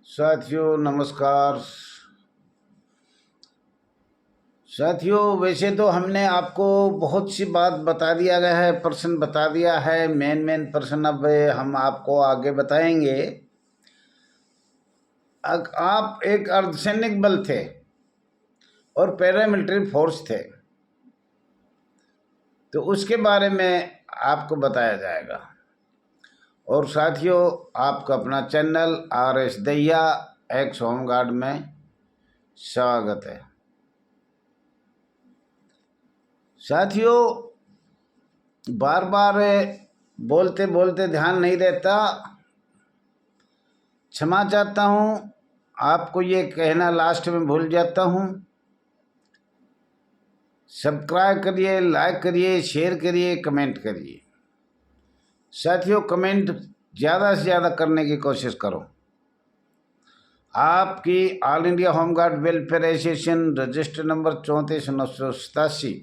साथियों नमस्कार। साथियों, वैसे तो हमने आपको बहुत सी बात बता दिया गया है, प्रश्न बता दिया है, मेन प्रश्न अब हम आपको आगे बताएंगे। आप एक अर्धसैनिक बल थे और पैरामिलिट्री फोर्स थे, तो उसके बारे में आपको बताया जाएगा। और साथियों, आपका अपना channel RS Dahiya x home guard में स्वागत है। साथियों, बार बार बोलते बोलते ध्यान नहीं रहता, क्षमा चाहता हूँ। आपको ये कहना लास्ट में भूल जाता हूँ। सब्सक्राइब करिए, लाइक करिए, शेयर करिए, कमेंट करिए। साथियों, कमेंट ज़्यादा से ज़्यादा करने की कोशिश करो। आपकी all India home guard welfare association register number 34,987,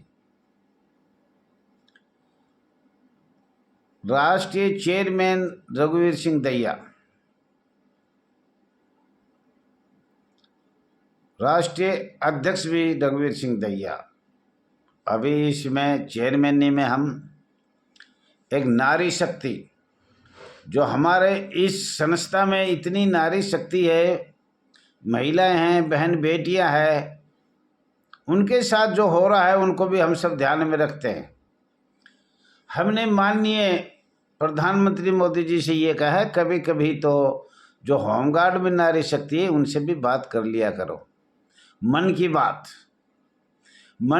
राष्ट्रीय चेयरमैन रघुवीर सिंह दहिया, राष्ट्रीय अध्यक्ष भी रघुवीर सिंह दहिया। अभी इसमें चेयरमैनी में हम एक नारी शक्ति, जो हमारे इस संस्था में इतनी नारी शक्ति है, महिलाएं हैं, बहन बेटियां हैं, उनके साथ जो हो रहा है उनको भी हम सब ध्यान में रखते हैं। हमने माननीय प्रधानमंत्री मोदी जी से ये कहा है, कभी कभी तो जो होमगार्ड में नारी शक्ति है उनसे भी बात कर लिया करो। मन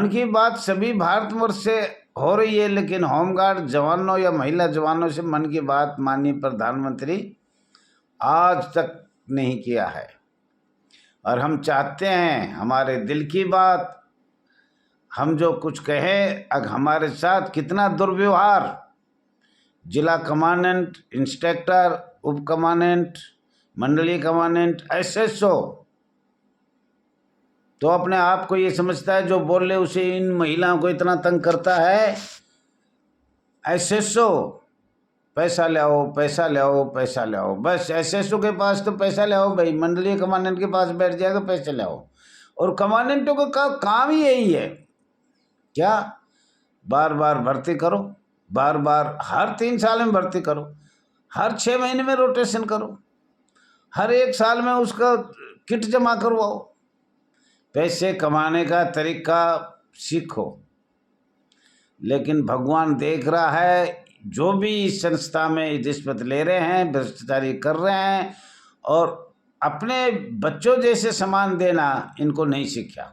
की बात सभी भारतवर्ष से हो रही है, लेकिन होमगार्ड जवानों या महिला जवानों से मन की बात माननीय प्रधानमंत्री आज तक नहीं किया है। और हम चाहते हैं हमारे दिल की बात, हम जो कुछ कहें, अगर हमारे साथ कितना दुर्व्यवहार, जिला कमांडेंट, इंस्पेक्टर, उप कमांडेंट, मंडलीय कमांडेंट, SSO तो अपने आप को ये समझता है जो बोल ले उसे, इन महिलाओं को इतना तंग करता है। SSO पैसा ले आओ, पैसा ले आओ, पैसा ले आओ, बस SSO के पास तो पैसा ले आओ भाई, मंडलीय कमांडेंट के पास बैठ जाएगा, पैसे ले आओ। और कमांडेंटों का काम ही यही है, क्या बार बार भर्ती करो, बार बार हर 3 साल में भर्ती करो, हर 6 महीने में रोटेशन करो, हर 1 साल में उसका किट जमा करवाओ। पैसे कमाने का तरीका सीखो। लेकिन भगवान देख रहा है, जो भी इस संस्था में रिश्वत ले रहे हैं, भ्रष्टाचारी कर रहे हैं और अपने बच्चों जैसे सम्मान देना इनको नहीं सीखा।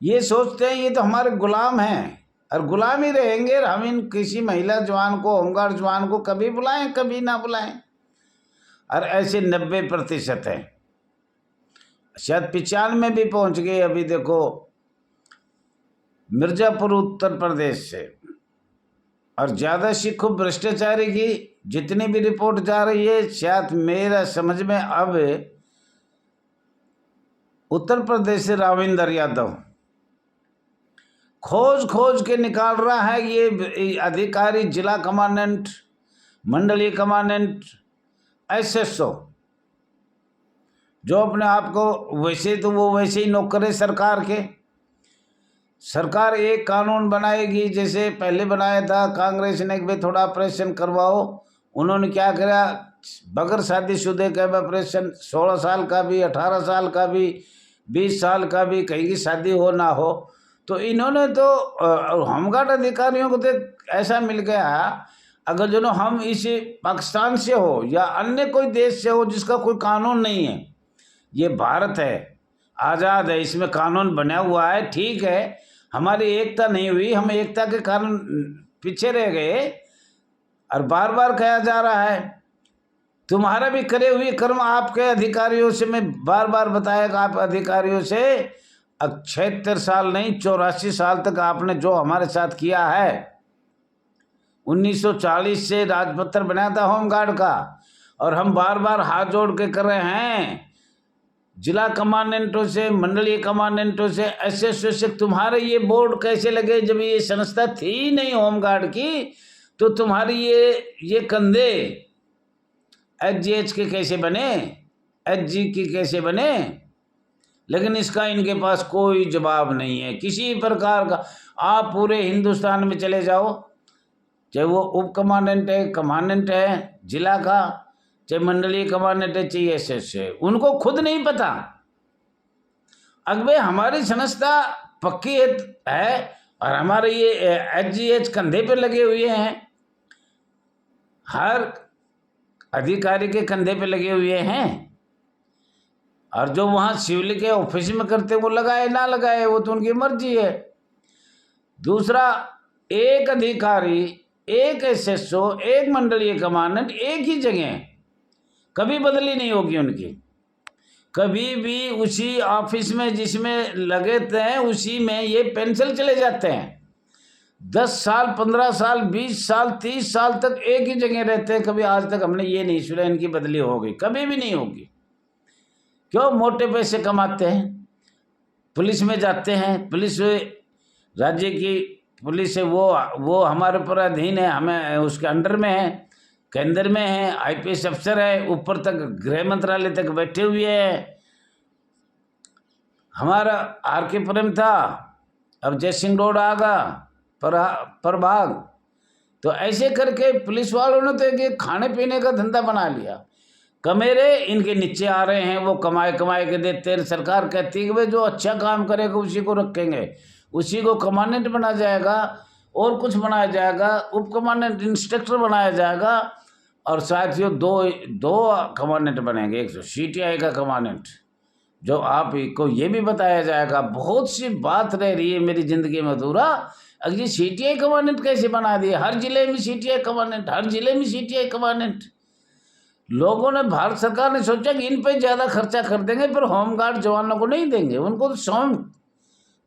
ये सोचते हैं ये तो हमारे गुलाम हैं और गुलाम ही रहेंगे। हम इन किसी महिला जवान को, होमगार्ड जवान को कभी बुलाएं, कभी ना बुलाएं। और ऐसे 90% हैं, शायद 95 भी पहुंच गए। अभी देखो, मिर्जापुर उत्तर प्रदेश से, और ज़्यादा सिखों भ्रष्टाचारी की जितनी भी रिपोर्ट जा रही है, शायद मेरा समझ में अब उत्तर प्रदेश से राविंदर यादव खोज के निकाल रहा है। ये अधिकारी, जिला कमांडेंट, मंडलीय कमांडेंट, SSO जो अपने आप को, वैसे तो वो वैसे ही नौकर है सरकार के। सरकार एक कानून बनाएगी, जैसे पहले बनाया था कांग्रेस ने कि थोड़ा ऑपरेशन करवाओ। उन्होंने क्या करा, बगैर शादीशुदा का ऑपरेशन, 16 साल का भी, 18 साल का भी, 20 साल का भी, कहीं की शादी हो ना हो। तो इन्होंने तो होमगार्ड अधिकारियों को तो ऐसा मिल गया, अगर जो हम इसी पाकिस्तान से हो या अन्य कोई देश से हो जिसका कोई कानून नहीं है, ये भारत है, आज़ाद है, इसमें कानून बना हुआ है, ठीक है, हमारी एकता नहीं हुई, हम एकता के कारण पीछे रह गए। और बार बार कहा जा रहा है तुम्हारा भी करे हुए कर्म आपके अधिकारियों से, मैं बार बार बताएगा आप अधिकारियों से, 76 साल नहीं 84 साल तक आपने जो हमारे साथ किया है। 1940 से राजपत्र बनाया था होमगार्ड का, और हम बार बार हाथ जोड़ के कर रहे हैं, जिला कमांडेंटों से, मंडलीय कमांडेंटों से, SSO से। तुम्हारे ये बोर्ड कैसे लगे जब ये संस्था थी नहीं होमगार्ड की, तो तुम्हारी ये कंधे HGH के कैसे बने? एसजी की कैसे बने, लेकिन इसका इनके पास कोई जवाब नहीं है किसी प्रकार का। आप पूरे हिंदुस्तान में चले जाओ, चाहे वो उप कमांडेंट है, कमांडेंट है जिला का, चाहे मंडलीय कमांडेंट है, चाहे एसएस है, उनको खुद नहीं पता। अगबे हमारी संस्था पक्की है और हमारे ये एचजीएच कंधे पे लगे हुए हैं, हर अधिकारी के कंधे पे लगे हुए हैं, और जो वहाँ सिविल के ऑफिस में करते वो लगाए ना लगाए वो तो उनकी मर्जी है। दूसरा, एक अधिकारी, एक एसएसओ, एक मंडलीय कमांडेंट एक ही जगह, कभी बदली नहीं होगी उनकी, कभी भी उसी ऑफिस में जिसमें लगे थे उसी में ये पेंशन चले जाते हैं। 10 साल, 15 साल, 20 साल, 30 साल तक एक ही जगह रहते हैं। कभी आज तक हमने ये नहीं सुना इनकी बदली हो गई, कभी भी नहीं होगी। क्यों? मोटे पैसे कमाते हैं, पुलिस में जाते हैं, पुलिस राज्य की पुलिस है, वो हमारे ऊपर अधीन है, हमें उसके अंडर में है, केंद्र में है, आईपीएस अफसर है, ऊपर तक गृह मंत्रालय तक बैठे हुए हैं। हमारा आरके पुरम था, अब जयसिंह रोड आ गया प्रभाग। तो ऐसे करके पुलिस वालों ने तो एक खाने पीने का धंधा बना लिया। कमेरे इनके नीचे आ रहे हैं, वो कमाए के देते हैं। सरकार कहती है कि भाई जो अच्छा काम करेगा उसी को रखेंगे, उसी को कमांडेंट बनाया जाएगा और कुछ बनाया जाएगा, उप कमांडेंट, इंस्ट्रक्टर बनाया जाएगा, और साथियों दो कमांडेंट बनेंगे। एक सीटीआई का कमांडेंट, जो आपको ये भी बताया जाएगा। बहुत सी बात रह रही है मेरी ज़िंदगी में अधूरा, अगर ये सीटीआई कमांडेंट कैसे बना दिए? हर जिले में सीटीआई कमांडेंट, हर जिले में सीटीआई कमांडेंट। लोगों ने, भारत सरकार ने सोचा कि इन पे ज़्यादा खर्चा कर देंगे, फिर होमगार्ड जवानों को नहीं देंगे, उनको तो स्वयं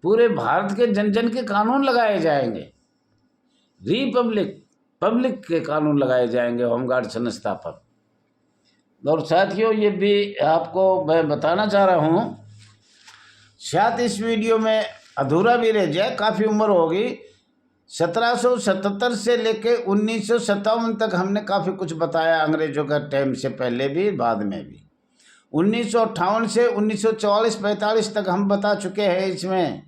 पूरे भारत के जन जन के कानून लगाए जाएंगे, पब्लिक के कानून लगाए जाएंगे होमगार्ड संस्था पर। और साथियों, ये भी आपको मैं बताना चाह रहा हूँ, शायद इस वीडियो में अधूरा भी रह जाए, काफ़ी उम्र होगी। 1777 से लेके 1957 तक हमने काफ़ी कुछ बताया, अंग्रेजों का टाइम से पहले भी बाद में भी। 1958 से 1944-45 तक हम बता चुके हैं इसमें,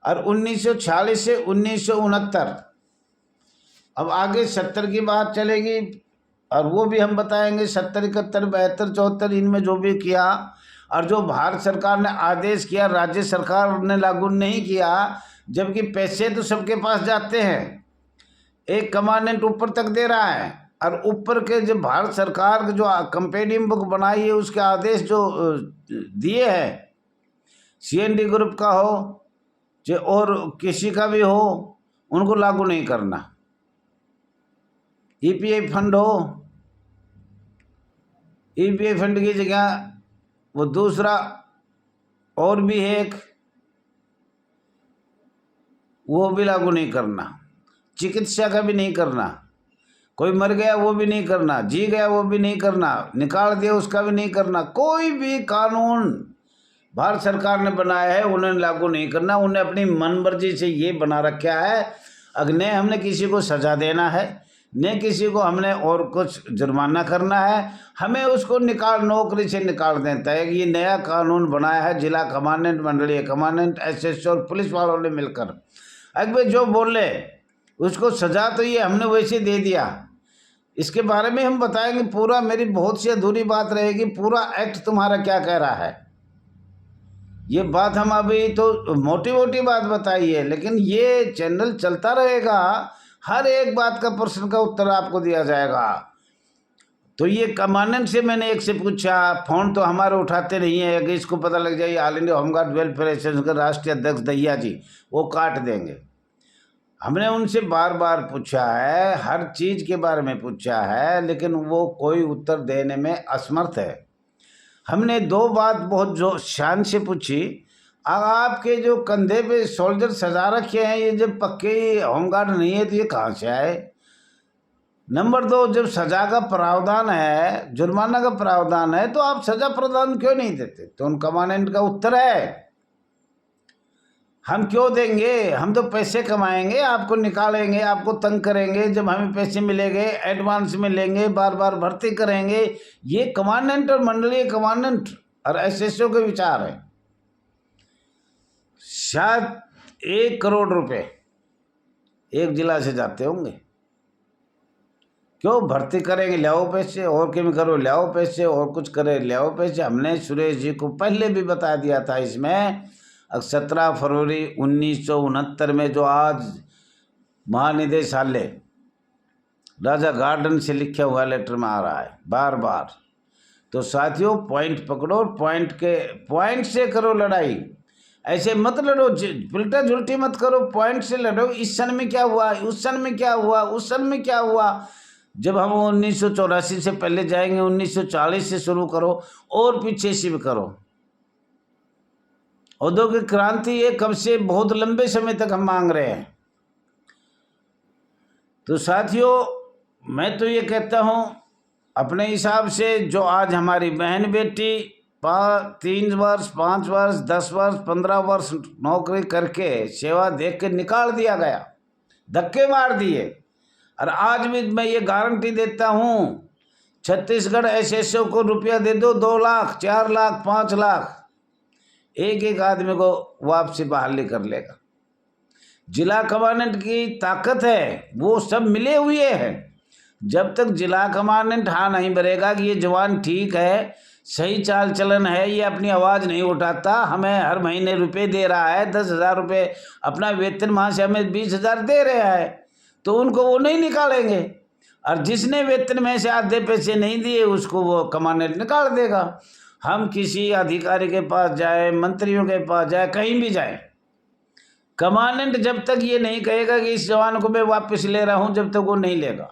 और 1946 से 1969। अब आगे 70 की बात चलेगी और वो भी हम बताएंगे। 70, 71, 72, 74 इनमें जो भी किया, और जो भारत सरकार ने आदेश किया राज्य सरकार ने लागू नहीं किया, जबकि पैसे तो सबके पास जाते हैं। एक कमांडेंट ऊपर तक दे रहा है, और ऊपर के जो भारत सरकार जो कंपेनियन बुक बनाई है उसके आदेश जो दिए हैं, सीएनडी ग्रुप का हो चाहे और किसी का भी हो, उनको लागू नहीं करना। ईपीएफ फंड हो, ईपीएफ फंड की जगह वो दूसरा और भी है एक, वो भी लागू नहीं करना। चिकित्सा का भी नहीं करना, कोई मर गया वो भी नहीं करना, जी गया वो भी नहीं करना, निकाल दिया उसका भी नहीं करना। कोई भी कानून भारत सरकार ने बनाया है उन्हें लागू नहीं करना। उन्हें अपनी मनमर्जी से ये बना रखा है, अगर न हमने किसी को सजा देना है, न किसी को हमने और कुछ जुर्माना करना है, हमें उसको नौकरी से निकाल देता है। ये नया कानून बनाया है जिला कमांडेंट, मंडलीय कमांडेंट, एसएसओ और पुलिस वालों ने मिलकर। अगर जो बोले उसको सजा तो ये हमने वैसे दे दिया। इसके बारे में हम बताएंगे पूरा, मेरी बहुत सी अधूरी बात रहेगी, पूरा एक्ट तुम्हारा क्या कह रहा है। ये बात हम अभी तो मोटी मोटी बात बताई है, लेकिन ये चैनल चलता रहेगा, हर एक बात का प्रश्न का उत्तर आपको दिया जाएगा। तो ये कमांडेंट से मैंने एक से पूछा, फ़ोन तो हमारे उठाते नहीं है, अगर इसको पता लग जाए all India home guard welfare association के राष्ट्रीय अध्यक्ष दैया जी, वो काट देंगे। हमने उनसे बार बार पूछा है, हर चीज़ के बारे में पूछा है, लेकिन वो कोई उत्तर देने में असमर्थ है। हमने 2 बात बहुत जो शान से पूछी, आपके जो कंधे पे सोल्जर सजा रखे हैं, ये जब पक्के होमगार्ड नहीं है तो ये कहाँ से आए? नंबर 2, जब सजा का प्रावधान है, जुर्माना का प्रावधान है, तो आप सजा प्रदान क्यों नहीं देते? तो उन कमांडेंट का उत्तर है हम क्यों देंगे? हम तो पैसे कमाएंगे, आपको निकालेंगे, आपको तंग करेंगे, जब हमें पैसे मिलेंगे एडवांस में लेंगे, बार बार भर्ती करेंगे। ये कमांडेंट और मंडलीय कमांडेंट और एसएसओ के विचार है। शायद 1 करोड़ रुपए एक जिला से जाते होंगे। क्यों? भर्ती करेंगे, ले आओ पैसे, और क्यों करो, ले आओ पैसे, और कुछ करे, ले आओ पैसे। हमने सुरेश जी को पहले भी बता दिया था इसमें। 17 फरवरी 1969 में जो आज महानिदेशालय राजा गार्डन से लिखा हुआ लेटर में आ रहा है बार बार। तो साथियों, पॉइंट पकड़ो और पॉइंट से करो लड़ाई। ऐसे मत लड़ो, उल्टा झुलटी मत करो, पॉइंट से लड़ो। इस सन में क्या हुआ, उस सन में क्या हुआ, उस सन में क्या हुआ। जब हम 1984 से पहले जाएंगे, 1940 से शुरू करो और पीछे से भी करो। औद्योगिक क्रांति ये कब से, बहुत लंबे समय तक हम मांग रहे हैं। तो साथियों, मैं तो ये कहता हूँ अपने हिसाब से, जो आज हमारी बहन बेटी 3 वर्ष, 5 वर्ष, 10 वर्ष, 15 वर्ष नौकरी करके सेवा देख के निकाल दिया गया, धक्के मार दिए। और आज भी मैं ये गारंटी देता हूँ, छत्तीसगढ़ एसएसओ को रुपया दे दो, 2 लाख, 4 लाख, 5 लाख, एक आदमी को वापसी बहाली कर लेगा। जिला कमांडेंट की ताकत है, वो सब मिले हुए हैं। जब तक जिला कमांडेंट हाँ नहीं भरेगा कि ये जवान ठीक है, सही चाल चलन है, ये अपनी आवाज़ नहीं उठाता, हमें हर महीने रुपए दे रहा है, 10,000 रुपये अपना वेतन वहाँ से हमें 20,000 दे रहा है, तो उनको वो नहीं निकालेंगे। और जिसने वेतन में से आधे पैसे नहीं दिए उसको वो कमांडेंट निकाल देगा। हम किसी अधिकारी के पास जाए, मंत्रियों के पास जाए, कहीं भी जाए, कमांडेंट जब तक ये नहीं कहेगा कि इस जवान को मैं वापस ले रहा हूँ, जब तक वो नहीं लेगा।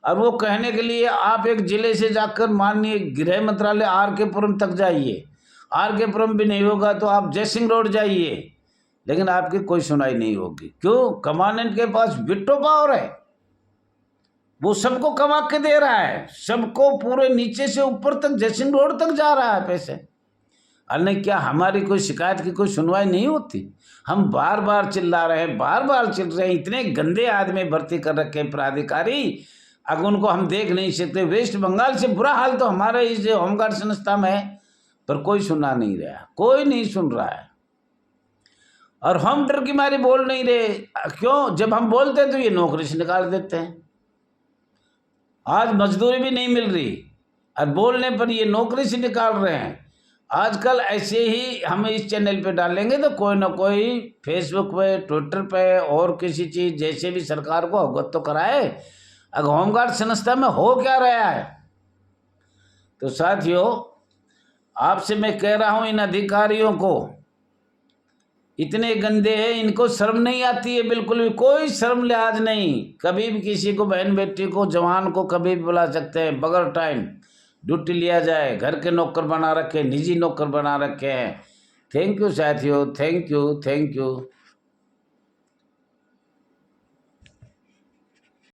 और वो कहने के लिए आप एक जिले से जाकर माननीय गृह मंत्रालय आर.के. पुरम तक जाइए, आर.के. पुरम भी नहीं होगा तो आप जयसिंह रोड जाइए, लेकिन आपकी कोई सुनाई नहीं होगी। क्यों? कमांडेंट के पास विटो पावर है, वो सबको कमा के दे रहा है, सबको पूरे नीचे से ऊपर तक जयसिंह रोड तक जा रहा है पैसे। अरे क्या हमारी कोई शिकायत की कोई सुनवाई नहीं होती? हम बार बार चिल्ला रहे हैं, बार बार चिल्ला रहे हैं। इतने गंदे आदमी भर्ती कर रखे हैं प्राधिकारी, अगर उनको हम देख नहीं सकते। वेस्ट बंगाल से बुरा हाल तो हमारे इस होमगार्ड संस्था में है, पर कोई सुना नहीं रहा, कोई नहीं सुन रहा है। और हम डर की मारी बोल नहीं रहे। क्यों? जब हम बोलते हैं तो ये नौकरी से निकाल देते हैं। आज मजदूरी भी नहीं मिल रही और बोलने पर ये नौकरी से निकाल रहे हैं। आजकल ऐसे ही हम इस चैनल पे डालेंगे तो कोई ना कोई फेसबुक पे, ट्विटर पे और किसी चीज़ जैसे भी सरकार को अवगत तो कराए, अगर होमगार्ड संस्था में हो क्या रहा है। तो साथियों, आपसे मैं कह रहा हूँ, इन अधिकारियों को इतने गंदे हैं, इनको शर्म नहीं आती है, बिल्कुल भी कोई शर्म लिहाज नहीं। कभी भी किसी को, बहन बेटी को, जवान को कभी भी बुला सकते हैं, बगैर टाइम ड्यूटी लिया जाए। घर के नौकर बना रखे, निजी नौकर बना रखे हैं। थैंक यू साथियों, थैंक यू, थैंक यू।